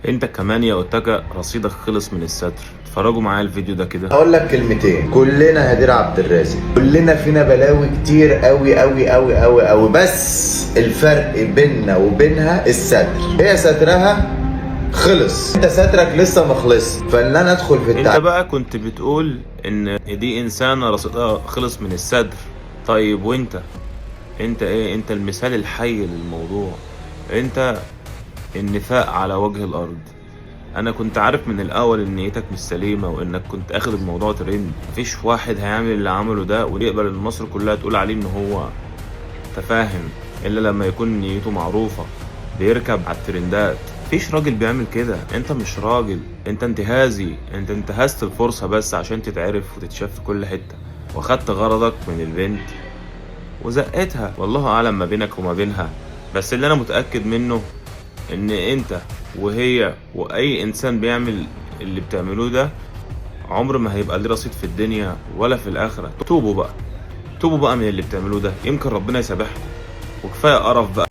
انت كمان يا اوتاكا رصيدك خلص من الستر. اتفرجوا معايا الفيديو ده كده. اقول لك كلمتين، كلنا هدير عبد الرازق، كلنا فينا بلاوي كتير قوي قوي قوي قوي قوي، بس الفرق بيننا وبينها الستر. هي سترها خلص، انت سترك لسه ما خلص، فان انا ادخل في انت بقى كنت بتقول ان دي انسانة رصيدها خلص من الصدر. طيب وانت؟ انت ايه؟ انت المثال الحي للموضوع. انت النفاق على وجه الارض. انا كنت عارف من الاول ان نيتك مش سليمة وانك كنت اخد الموضوع ترند. مفيش واحد هيعمل اللي عمله ده ويقبل ان مصر كلها تقول عليه ان هو تفاهم الا لما يكون نيته معروفة، بيركب على الترندات. مفيش راجل بيعمل كده. انت مش راجل، انت انتهازي. انت انتهزت الفرصة بس عشان تتعرف وتتشاف في كل حتة، واخدت غرضك من البنت وزقتها. والله اعلم ما بينك وما بينها، بس اللي انا متأكد منه ان انت وهي واي انسان بيعمل اللي بتعملوه ده عمر ما هيبقى ليه رصيد في الدنيا ولا في الاخرة. توبوا بقى، توبوا بقى من اللي بتعملوه ده، يمكن ربنا يسامحكم. وكفاية قرف بقى.